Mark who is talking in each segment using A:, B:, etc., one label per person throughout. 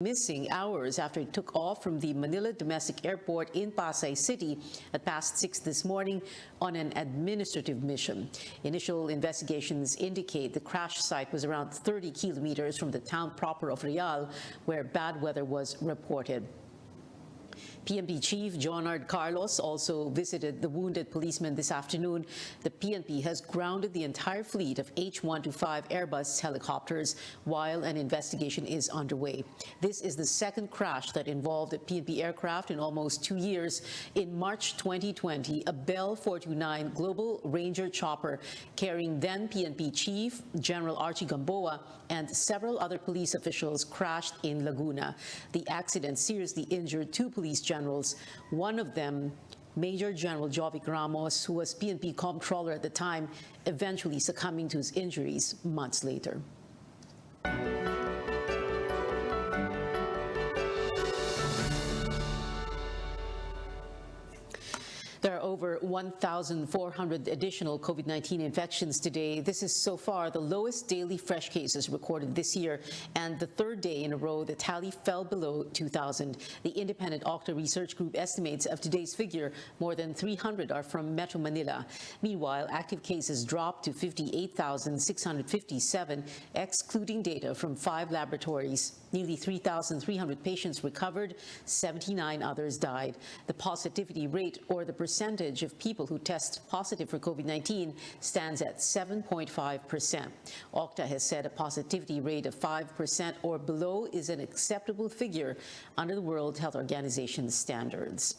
A: missing hours after it took off from the Manila Domestic Airport in Pasay City at past 6 this morning on an administrative mission. Initial investigations indicate the crash site was around 30 kilometers from the town proper of Real, where bad weather was reported. PNP Chief Jonard Carlos also visited the wounded policeman this afternoon. The PNP has grounded the entire fleet of H-125 Airbus helicopters while an investigation is underway. This is the second crash that involved a PNP aircraft in almost 2 years. In March 2020, a Bell 429 Global Ranger chopper carrying then PNP Chief General Archie Gamboa and several other police officials crashed in Laguna. The accident seriously injured 2 police generals, one of them Major General Jovic Ramos, who was PNP comptroller at the time, eventually succumbing to his injuries months later. There are over 1,400 additional COVID-19 infections today. This is so far the lowest daily fresh cases recorded this year and the third day in a row the tally fell below 2,000. The independent Octa Research Group estimates of today's figure, more than 300 are from Metro Manila. Meanwhile, active cases dropped to 58,657, excluding data from 5 laboratories. Nearly 3,300 patients recovered, 79 others died. The positivity rate, or the percentage of people who test positive for COVID-19, stands at 7.5%. Octa has said a positivity rate of 5% or below is an acceptable figure under the World Health Organization's standards.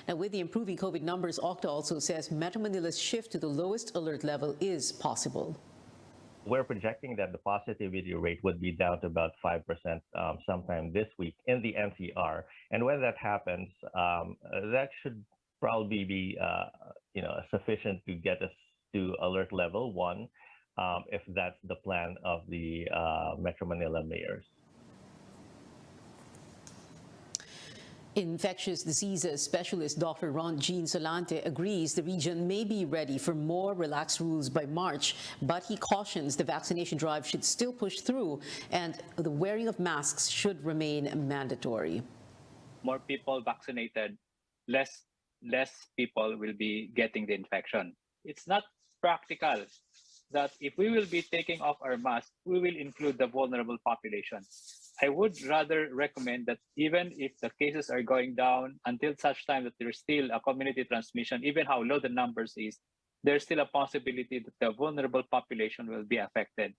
A: Now, with the improving COVID numbers, Octa also says Metro Manila's shift to the lowest alert level is possible.
B: We're projecting that the positivity rate would be down to about 5% sometime this week in the NCR. And when that happens, that should probably be sufficient to get us to alert level 1, if that's the plan of the Metro Manila mayors.
A: Infectious diseases specialist Dr. Ron Jean Solante agrees the region may be ready for more relaxed rules by March, but he cautions the vaccination drive should still push through and the wearing of masks should remain mandatory.
C: More people vaccinated, less people will be getting the infection. It's not practical that if we will be taking off our mask, we will include the vulnerable population. I would rather recommend that even if the cases are going down, until such time that there's still a community transmission, even how low the numbers is, there's still a possibility that the vulnerable population will be affected.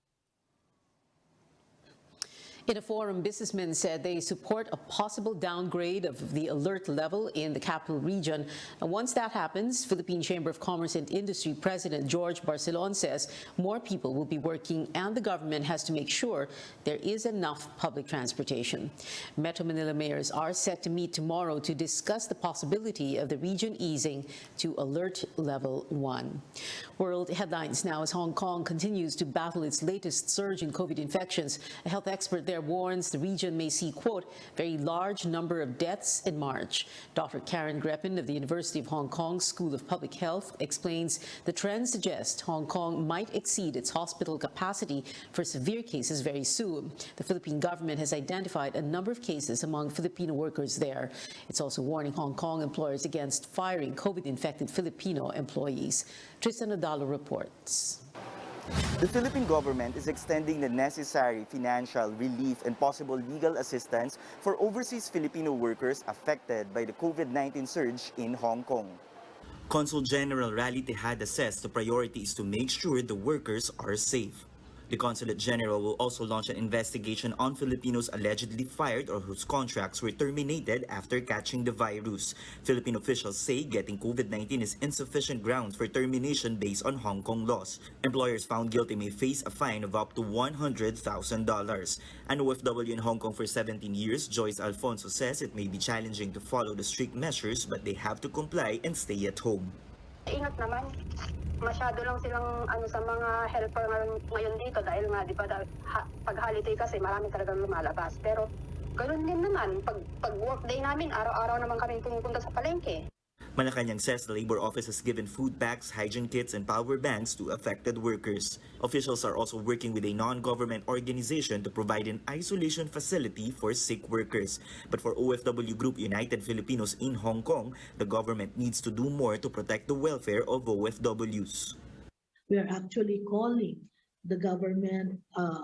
A: In a forum, businessmen said they support a possible downgrade of the alert level in the capital region. And once that happens, Philippine Chamber of Commerce and Industry President George Barcelon says more people will be working and the government has to make sure there is enough public transportation. Metro Manila mayors are set to meet tomorrow to discuss the possibility of the region easing to alert level 1. World headlines now as Hong Kong continues to battle its latest surge in COVID infections. A health expert there warns the region may see, quote, very large number of deaths in March. Dr. Karen Greppin of the University of Hong Kong School of Public Health explains the trend suggests Hong Kong might exceed its hospital capacity for severe cases very soon. The Philippine government has identified a number of cases among Filipino workers there. It's also warning Hong Kong employers against firing COVID-infected Filipino employees. Tristan Adalo reports.
D: The Philippine government is extending the necessary financial relief and possible legal assistance for overseas Filipino workers affected by the COVID-19 surge in Hong Kong.
E: Consul General Rally Tejada says the priority is to make sure the workers are safe. The Consulate General will also launch an investigation on Filipinos allegedly fired or whose contracts were terminated after catching the virus. Philippine officials say getting COVID-19 is insufficient grounds for termination based on Hong Kong laws. Employers found guilty may face a fine of up to $100,000. An OFW in Hong Kong for 17 years, Joyce Alfonso says it may be challenging to follow the strict measures but they have to comply and stay at home.
F: Ingat naman. Masyado lang silang sa mga helper ngayon dito dahil nga di ba pag holiday kasi marami talagang lumalabas. Pero ganoon din naman pag work day namin araw-araw naman kami pumupunta sa palengke.
E: Malacanang says the labor office has given food packs, hygiene kits, and power banks to affected workers. Officials are also working with a non-government organization to provide an isolation facility for sick workers. But for OFW Group United Filipinos in Hong Kong, the government needs to do more to protect the welfare of OFWs.
G: We are actually calling the government,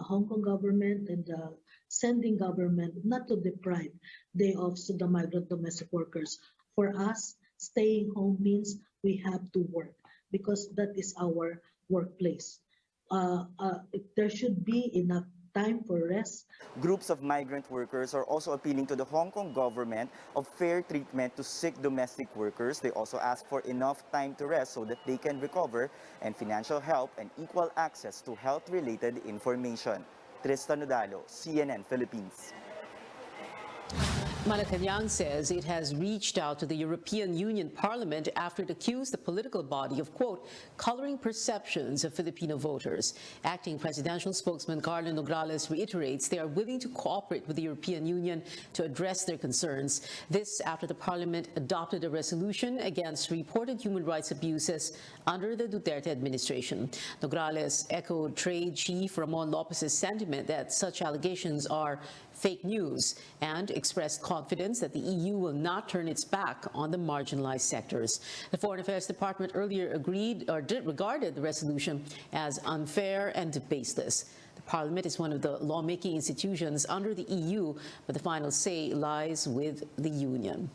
G: Hong Kong government and the sending government not to deprive day offs to the migrant domestic workers. For us, staying home means we have to work because that is our workplace. There should be enough time for rest.
D: Groups of migrant workers are also appealing to the Hong Kong government of fair treatment to sick domestic workers. They also ask for enough time to rest so that they can recover, and financial help and equal access to health-related information. Tristan Nodalo, CNN Philippines.
A: Malacanang says it has reached out to the European Union Parliament after it accused the political body of, quote, coloring perceptions of Filipino voters. Acting presidential spokesman Carlo Nograles reiterates they are willing to cooperate with the European Union to address their concerns. This after the Parliament adopted a resolution against reported human rights abuses under the Duterte administration. Nograles echoed Trade Chief Ramon Lopez's sentiment that such allegations are fake news and expressed confidence that the EU will not turn its back on the marginalized sectors. The Foreign Affairs Department earlier regarded the resolution as unfair and baseless. The Parliament is one of the lawmaking institutions under the EU, but the final say lies with the Union.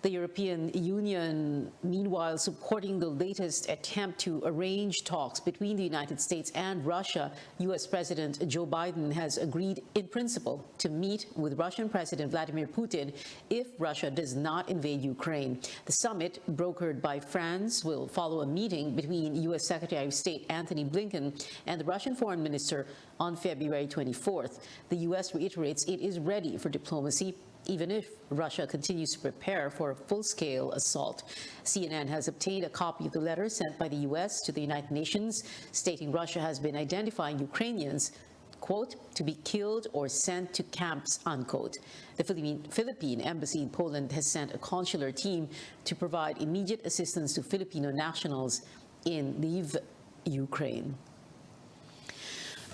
A: The European Union, meanwhile, supporting the latest attempt to arrange talks between the United States and Russia. U.S. President Joe Biden has agreed in principle to meet with Russian President Vladimir Putin if Russia does not invade Ukraine. The summit, brokered by France, will follow a meeting between U.S. Secretary of State Antony Blinken and the Russian Foreign Minister on February 24th. The U.S. reiterates it is ready for diplomacy, even if Russia continues to prepare for a full-scale assault. CNN has obtained a copy of the letter sent by the U.S. to the United Nations, stating Russia has been identifying Ukrainians, quote, to be killed or sent to camps, unquote. The Philippine embassy in Poland has sent a consular team to provide immediate assistance to Filipino nationals in Lviv, Ukraine.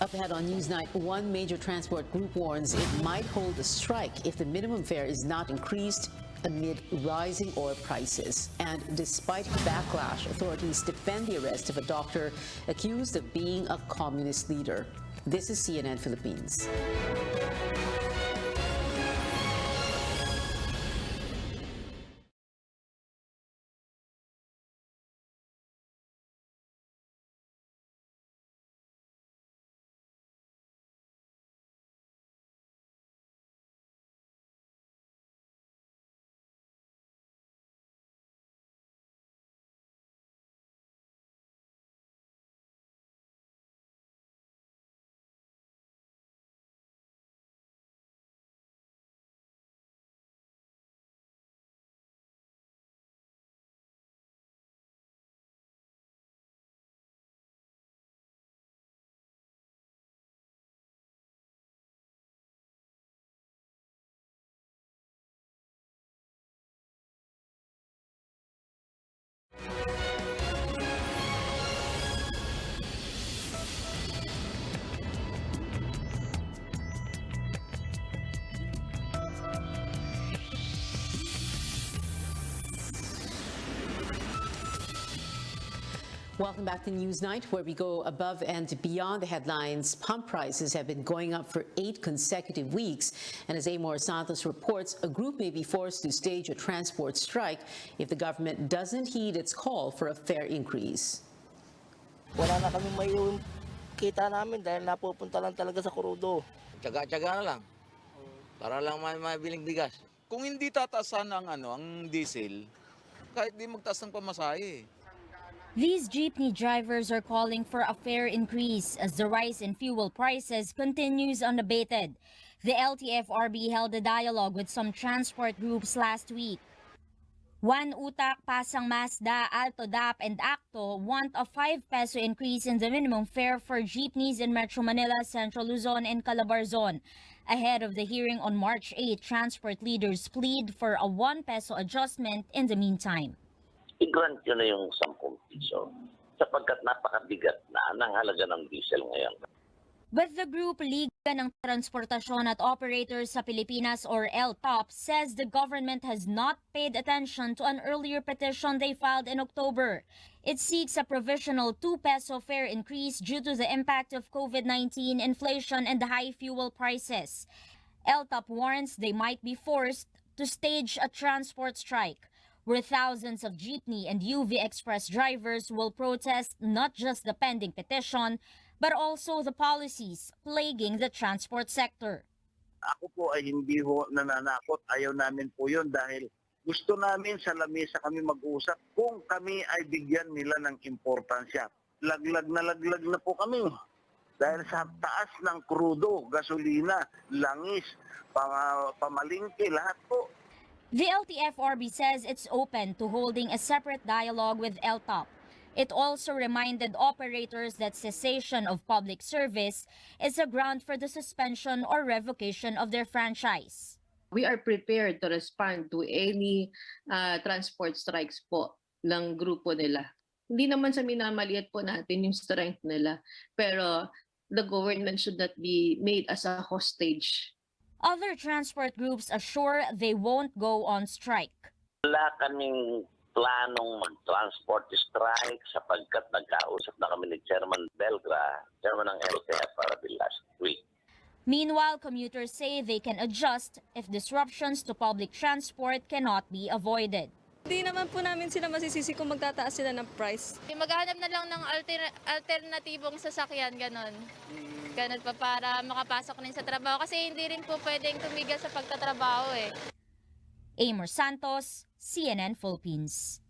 A: Up ahead on Newsnight, one major transport group warns it might hold a strike if the minimum fare is not increased amid rising oil prices. And despite backlash, authorities defend the arrest of a doctor accused of being a communist leader. This is CNN Philippines. Welcome back to Newsnight, where we go above and beyond the headlines. Pump prices have been going up for 8 consecutive weeks. And as Amor Santos reports, a group may be forced to stage a transport strike if the government doesn't heed its call for a fare increase.
H: Wala na kami may kita namin dahil napupunta lang talaga sa krudo. Tiyaga-tiyaga na lang para lang mabiling bigas.
I: Kung hindi tataasan ang diesel, kahit di magtaas ng pamasahe.
J: These jeepney drivers are calling for a fare increase as the rise in fuel prices continues unabated. The LTFRB held a dialogue with some transport groups last week. One Utak, Pasang Mazda, Alto DAP, and Acto want a 5 peso increase in the minimum fare for jeepneys in Metro Manila, Central Luzon, and Calabarzon. Ahead of the hearing on March 8, transport leaders plead for a 1 peso adjustment in the meantime.
K: i-grant yun na yung 10 piso sapagkat napakabigat na ng halaga ng diesel ngayon.
J: But the group Liga ng Transportasyon at Operators sa Pilipinas or LTOP says the government has not paid attention to an earlier petition they filed in October. It seeks a provisional 2 peso fare increase due to the impact of COVID-19, inflation, and the high fuel prices. LTOP warns they might be forced to stage a transport strike, where thousands of jeepney and UV Express drivers will protest not just the pending petition, but also the policies plaguing the transport sector.
L: Ako po ay hindi ho nananakot. Ayaw namin po yun dahil gusto namin sa lamesa kami mag-usap kung kami ay bigyan nila ng importansya. Laglag na po kami. Dahil sa taas ng krudo, gasolina, langis, pamalingke, lahat po.
J: The LTFRB says it's open to holding a separate dialogue with LTOP. It also reminded operators that cessation of public service is a ground for the suspension or revocation of their franchise.
M: We are prepared to respond to any transport strikes po ng grupo nila. Hindi naman sa minamaliit po natin yung strength nila, pero the government should not be made as a hostage.
J: Other transport groups assure they won't go on strike.
K: Wala kaming planong mag-transport strike sapagkat nagkausap na kami ni Chairman Belgra, Chairman ng LTFRB last week.
J: Meanwhile, commuters say they can adjust if disruptions to public transport cannot be avoided.
N: Hindi naman po namin sila masisisi kung magtataas sila ng price.
O: Maghahanap na lang ng alternatibong sasakyan, ganon. Ganon pa para makapasok rin sa trabaho kasi hindi rin po pwedeng tumigil sa pagtatrabaho eh.
J: Amor Santos, CNN Philippines.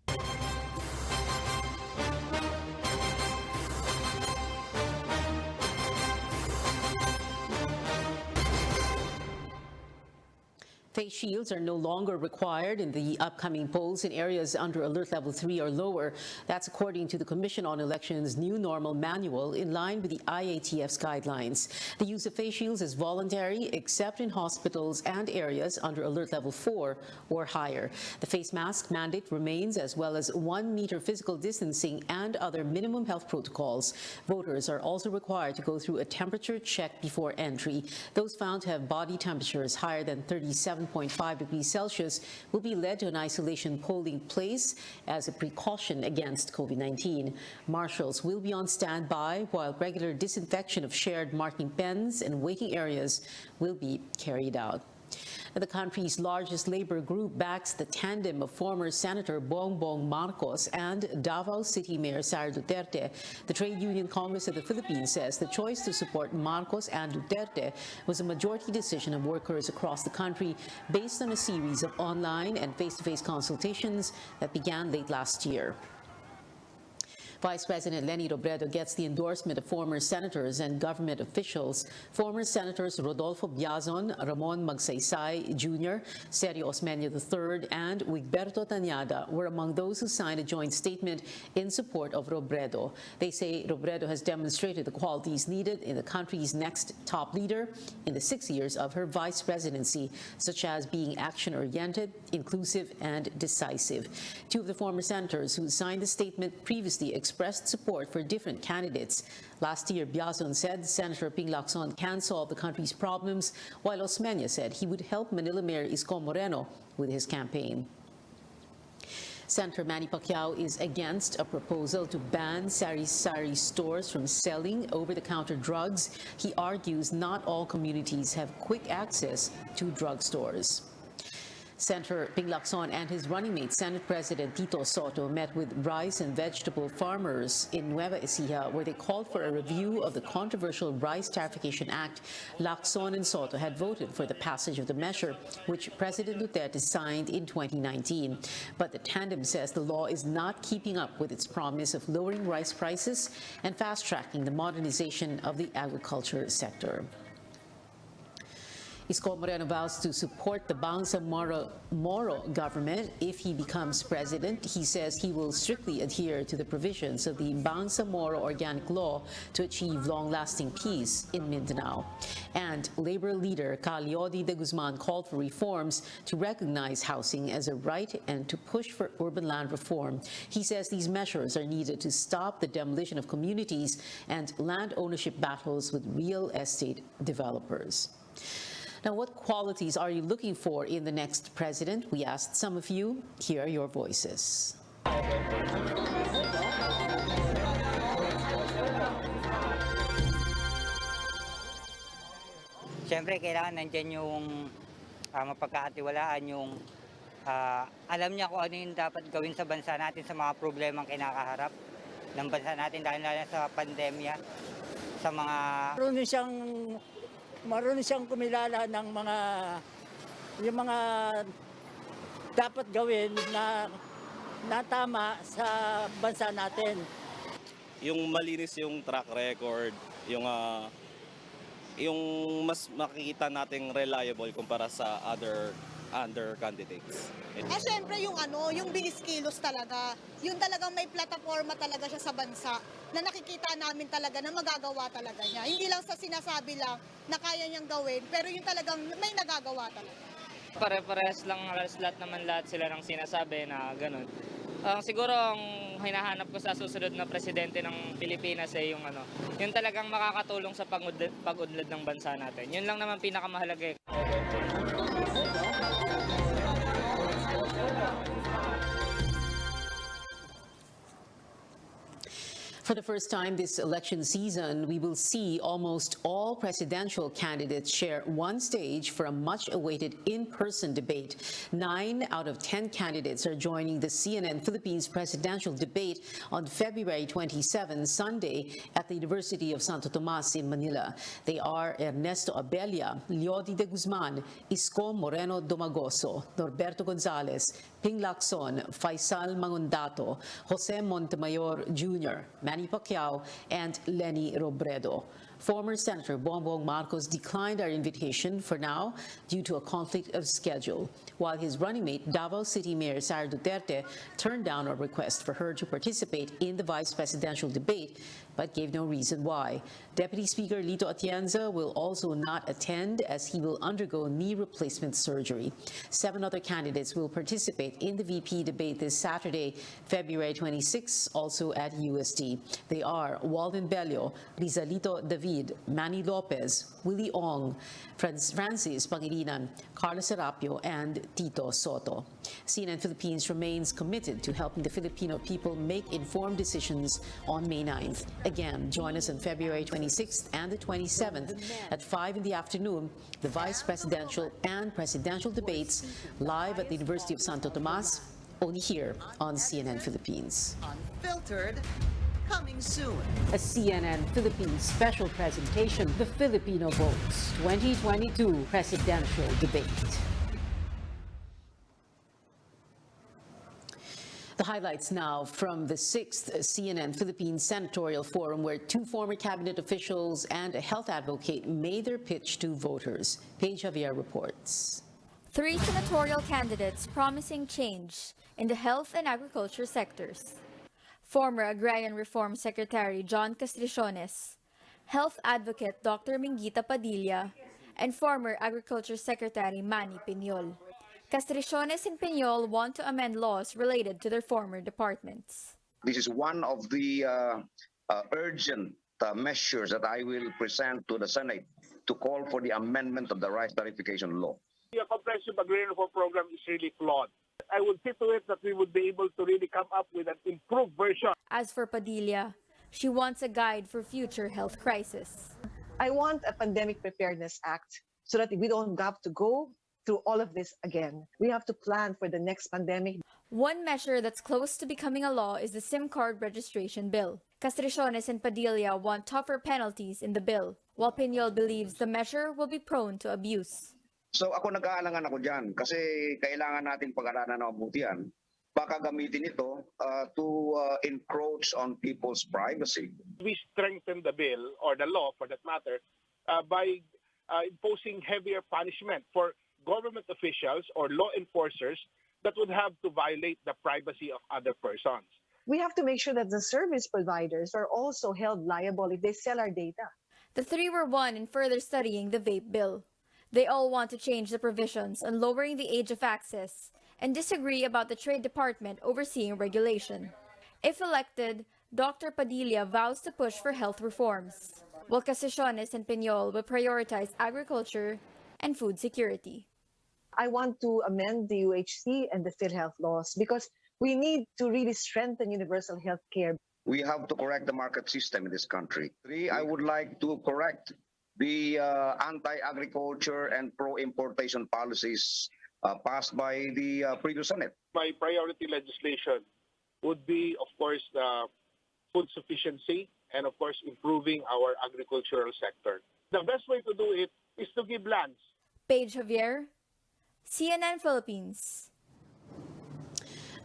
A: Face shields are no longer required in the upcoming polls in areas under Alert Level 3 or lower. That's according to the Commission on Elections' new normal manual in line with the IATF's guidelines. The use of face shields is voluntary except in hospitals and areas under Alert Level 4 or higher. The face mask mandate remains, as well as 1 meter physical distancing and other minimum health protocols. Voters are also required to go through a temperature check before entry. Those found to have body temperatures higher than 37.5 degrees Celsius will be led to an isolation polling place as a precaution against COVID-19. Marshals will be on standby while regular disinfection of shared marking pens and waiting areas will be carried out. The country's largest labor group backs the tandem of former Senator Bongbong Marcos and Davao City Mayor Sara Duterte. The Trade Union Congress of the Philippines says the choice to support Marcos and Duterte was a majority decision of workers across the country based on a series of online and face-to-face consultations that began late last year. Vice President Leni Robredo gets the endorsement of former senators and government officials. Former Senators Rodolfo Biazon, Ramon Magsaysay Jr., Sergio Osmeña III, and Wigberto Tañada were among those who signed a joint statement in support of Robredo. They say Robredo has demonstrated the qualities needed in the country's next top leader in the 6 years of her vice presidency, such as being action-oriented, inclusive, and decisive. Two of the former senators who signed the statement previously expressed support for different candidates. Last year, Biazon said Senator Ping Lacson can solve the country's problems, while Osmeña said he would help Manila Mayor Isko Moreno with his campaign. Senator Manny Pacquiao is against a proposal to ban sari-sari stores from selling over-the-counter drugs. He argues not all communities have quick access to drugstores. Senator Ping Lacson and his running mate, Senate President Tito Soto, met with rice and vegetable farmers in Nueva Ecija, where they called for a review of the controversial Rice Tarification Act. Lacson and Soto had voted for the passage of the measure, which President Duterte signed in 2019. But the tandem says the law is not keeping up with its promise of lowering rice prices and fast-tracking the modernization of the agriculture sector. Isko Moreno vows to support the Bangsamoro government if he becomes president. He says he will strictly adhere to the provisions of the Bangsamoro Organic Law to achieve long-lasting peace in Mindanao. And Labor leader Leody de Guzman called for reforms to recognize housing as a right and to push for urban land reform. He says these measures are needed to stop the demolition of communities and land ownership battles with real estate developers. Now, what qualities are you looking for in the next president? We asked some of you. Here are your voices.
P: Siyempre, kailangan nandyan yung mapagkakatiwalaan, yung alam niya kung ano yung dapat gawin sa bansa natin sa mga problemang kinakaharap ng bansa natin dahil sa pandemya, sa mga...
Q: Marunong siyang kumilala ng yung mga dapat gawin na tama sa bansa natin.
R: Yung malinis yung track record, yung mas makikita nating reliable kumpara sa other candidates.
S: Syempre yung bilis kilos talaga. Yung talagang may plataforma talaga siya sa bansa na nakikita namin talaga na magagawa talaga niya. Hindi lang sa sinasabi lang na kaya niyang gawin, pero yung talagang may nagagawa talaga.
T: Pare-parehas lang lahat sila ng sinasabi na ganun. Siguro ang hinahanap ko sa susunod na presidente ng Pilipinas ay yung talagang makakatulong sa pag-unlad ng bansa natin. Yun lang naman pinakamahalaga.
A: For the first time this election season, we will see almost all presidential candidates share one stage for a much-awaited in-person debate. 9 out of 10 candidates are joining the CNN Philippines presidential debate on February 27, Sunday, at the University of Santo Tomas in Manila. They are Ernesto Abella, Leody de Guzman, Isko Moreno Domagoso, Norberto Gonzales, Ping Lacson, Faisal Mangundato, Jose Montemayor Jr., Manny Pacquiao, and Lenny Robredo. Former Senator Bongbong Marcos declined our invitation for now due to a conflict of schedule, while his running mate, Davao City Mayor Sara Duterte, turned down our request for her to participate in the vice presidential debate, but gave no reason why. Deputy Speaker Lito Atienza will also not attend as he will undergo knee replacement surgery. 7 other candidates will participate in the VP debate this Saturday, February 26, also at UST. They are Walden Bello, Rizalito David, Manny Lopez, Willie Ong, Francis Pangilinan, Carlos Serapio, and Tito Soto. CNN Philippines remains committed to helping the Filipino people make informed decisions on May 9th. Again, join us on February 26th and the 27th at 5 in the afternoon, the vice presidential and presidential debates live at the University of Santo Tomas, only here on CNN Philippines.
U: Unfiltered, coming soon.
A: A CNN Philippines special presentation, The Filipino Votes 2022 Presidential Debate. The highlights now from the 6th CNN Philippines Senatorial Forum, where 2 former cabinet officials and a health advocate made their pitch to voters. Paige Javier reports.
V: 3 senatorial candidates promising change in the health and agriculture sectors. Former Agrarian Reform Secretary John Castriciones, health advocate Dr. Mingita Padilla, and former Agriculture Secretary Manny Piñol. Castriciones and Piñol want to amend laws related to their former departments.
W: This is one of the urgent measures that I will present to the Senate to call for the amendment of the rice tariffication law.
X: The comprehensive agrarian reform program is really flawed. I would see to it that we would be able to really come up with an improved version.
V: As for Padilla, she wants a guide for future health crisis.
Y: I want a pandemic preparedness act so that we don't have to go through all of this again. We have to plan for the next pandemic.
V: One measure that's close to becoming a law is the SIM card registration bill. Castriciones and Padilla want tougher penalties in the bill, while Piñol believes the measure will be prone to abuse.
W: So ako nag-aalangan ako dyan kasi kailangan natin pag-aralan ng mabuti yan. Baka gamitin ito to encroach on people's privacy.
X: We strengthen the bill, or the law for that matter, by imposing heavier punishment for government officials or law enforcers that would have to violate the privacy of other persons.
Y: We have to make sure that the service providers are also held liable if they sell our data.
V: The three were one in further studying the vape bill. They all want to change the provisions on lowering the age of access and disagree about the Trade Department overseeing regulation. If elected, Dr. Padilla vows to push for health reforms, while Casillones and Piñol will prioritize agriculture and food security.
Y: I want to amend the UHC and the PhilHealth laws because we need to really strengthen universal health care.
W: We have to correct the market system in this country. Three, I would like to correct the anti-agriculture and pro-importation policies passed by the previous Senate.
X: My priority legislation would be, of course, food sufficiency and, of course, improving our agricultural sector. The best way to do it is to give lands.
V: Paige Javier, CNN Philippines.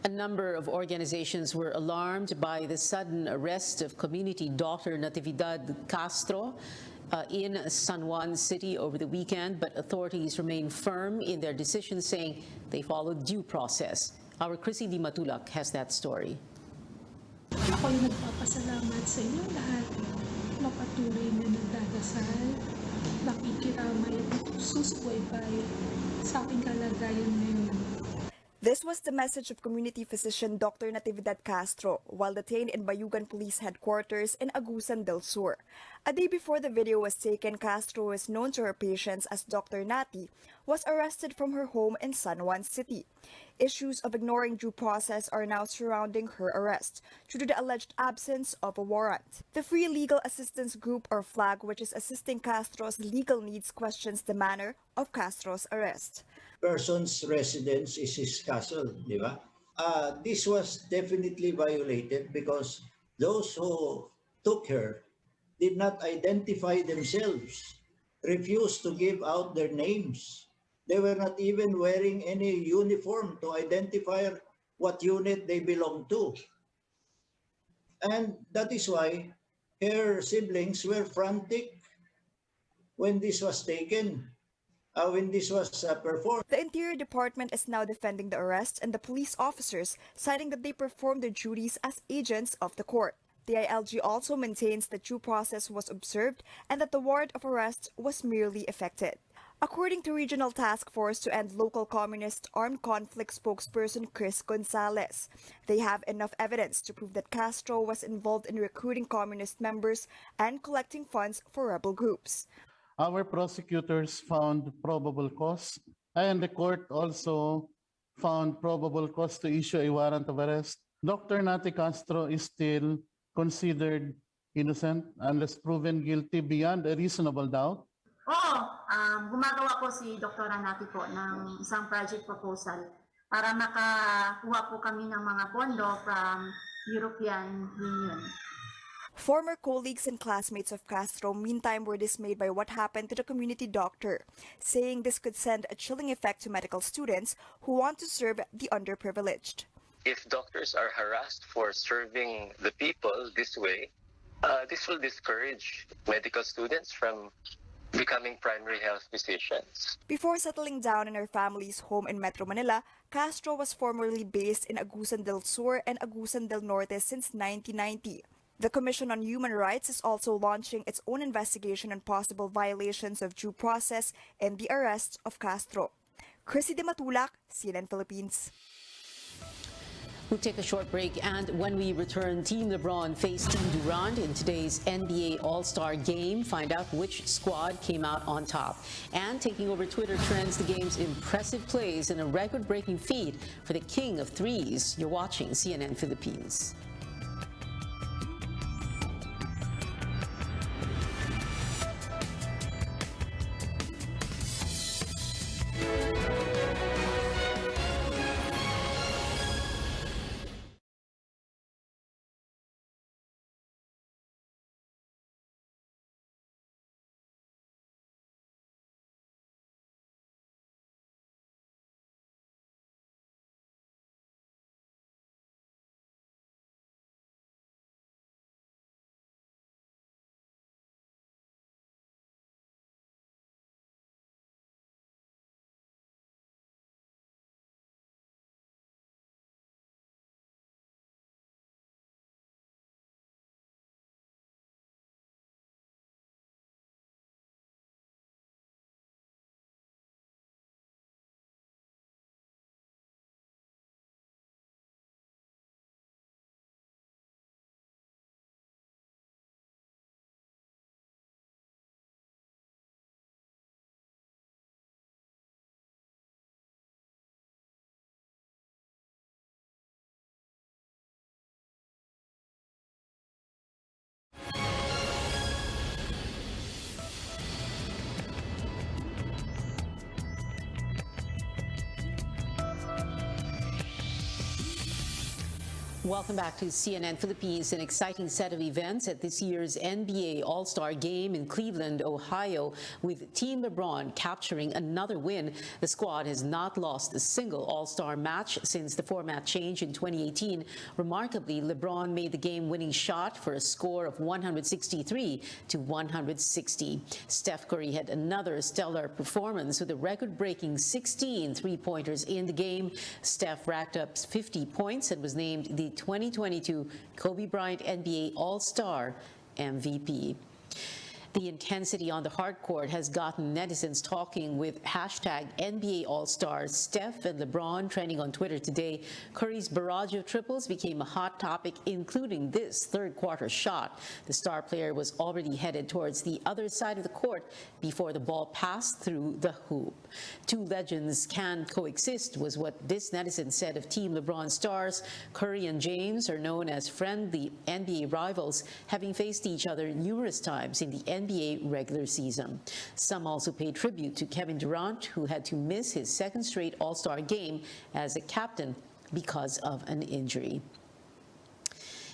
A: A number of organizations were alarmed by the sudden arrest of community doctor Natividad Castro in San Juan City over the weekend, but authorities remain firm in their decision, saying they followed due process. Our Chrissy Di Matulak has that story.
B: Ako'y nagpapasalamat sa inyong lahat na patuloy na nagdadasal, nakikiramay at susubaybay sa aking kalagayan ngayon.
C: This was the message of community physician Dr. Natividad Castro while detained in Bayugan Police Headquarters in Agusan del Sur. A day before the video was taken, Castro, who is known to her patients as Dr. Nati, was arrested from her home in San Juan City. Issues of ignoring due process are now surrounding her arrest due to the alleged absence of a warrant. The Free Legal Assistance Group, or FLAG, which is assisting Castro's legal needs, questions the manner of Castro's arrest.
E: Person's residence is his castle, di ba? This was definitely violated because those who took her did not identify themselves, refused to give out their names. They were not even wearing any uniform to identify what unit they belong to. And that is why her siblings were frantic when this was taken. When this was performed.
C: The Interior Department is now defending the arrest and the police officers, citing that they performed their duties as agents of the court. The ILG also maintains that due process was observed and that the warrant of arrest was merely effected. According to Regional Task Force to End Local Communist Armed Conflict spokesperson Chris Gonzalez, they have enough evidence to prove that Castro was involved in recruiting communist members and collecting funds for rebel groups.
F: Our prosecutors found probable cause, and the court also found probable cause to issue a warrant of arrest. Dr. Nati Castro is still considered innocent unless proven guilty beyond a reasonable doubt.
G: Oo, gumagawa po si Dr. Nati po ng isang project proposal para makakuha po kami ng mga pondo from European Union.
C: Former colleagues and classmates of Castro, meantime, were dismayed by what happened to the community doctor, saying this could send a chilling effect to medical students who want to serve the underprivileged.
Z: If doctors are harassed for serving the people this way, this will discourage medical students from becoming primary health physicians.
C: Before settling down in her family's home in Metro Manila, Castro was formerly based in Agusan del Sur and Agusan del Norte since 1990. The Commission on Human Rights is also launching its own investigation on possible violations of due process and the arrest of Castro. Chrissy Di Matulak, CNN Philippines.
A: We'll take a short break, and when we return, Team LeBron faced Team Durant in today's NBA All-Star Game. Find out which squad came out on top. And taking over Twitter trends, the game's impressive plays and a record-breaking feat for the king of threes. You're watching CNN Philippines. Welcome back to CNN Philippines. An exciting set of events at this year's NBA All-Star Game in Cleveland, Ohio, with Team LeBron capturing another win. The squad has not lost a single All-Star match since the format change in 2018. Remarkably, LeBron made the game-winning shot for a score of 163 to 160. Steph Curry had another stellar performance with a record-breaking 16 three-pointers in the game. Steph racked up 50 points and was named the 2022 Kobe Bryant NBA All-Star MVP. The intensity on the hardcourt has gotten netizens talking with hashtag NBA All-Stars. Steph and LeBron trending on Twitter today. Curry's barrage of triples became a hot topic, including this third-quarter shot. The star player was already headed towards the other side of the court before the ball passed through the hoop. Two legends can coexist, was what this netizen said of Team LeBron stars. Curry and James are known as friendly NBA rivals, having faced each other numerous times in the NBA regular season. Some also paid tribute to Kevin Durant, who had to miss his second straight All-Star game as a captain because of an injury.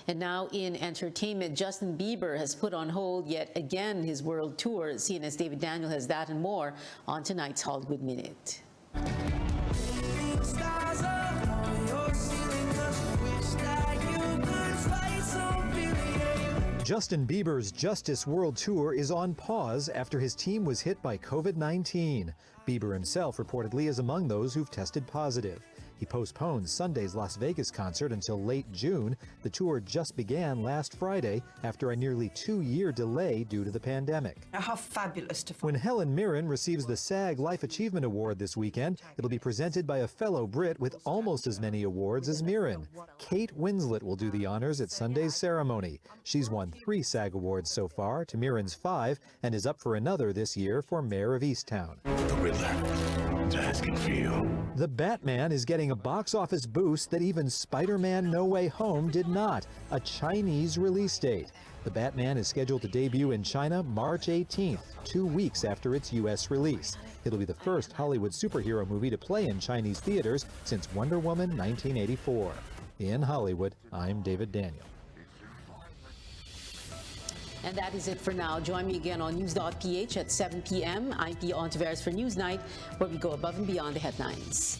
A: And now in entertainment, Justin Bieber has put on hold yet again his world tour. CNN's David Daniel has that and more on tonight's Hollywood Minute.
D: Justin Bieber's Justice World Tour is on pause after his team was hit by COVID-19. Bieber himself reportedly is among those who've tested positive. He postponed Sunday's Las Vegas concert until late June. The tour just began last Friday after a nearly 2-year delay due to the pandemic.
H: How fabulous to
D: When Helen Mirren receives the SAG Life Achievement Award this weekend, it'll be presented by a fellow Brit with almost as many awards as Mirren. Kate Winslet will do the honors at Sunday's ceremony. She's won 3 SAG awards so far, to Mirren's 5, and is up for another this year for Mayor of Easttown.
I: The Riddler is asking for you.
D: The Batman is getting a box office boost that even Spider-Man No Way Home did not, a Chinese release date. The Batman is scheduled to debut in China March 18th, 2 weeks after its U.S. release. It'll be the first Hollywood superhero movie to play in Chinese theaters since Wonder Woman 1984. In Hollywood, I'm David Daniel.
A: And that is it for now. Join me again on News.ph at 7 p.m. I'm Pia Ontiveros for Newsnight, where we go above and beyond the headlines.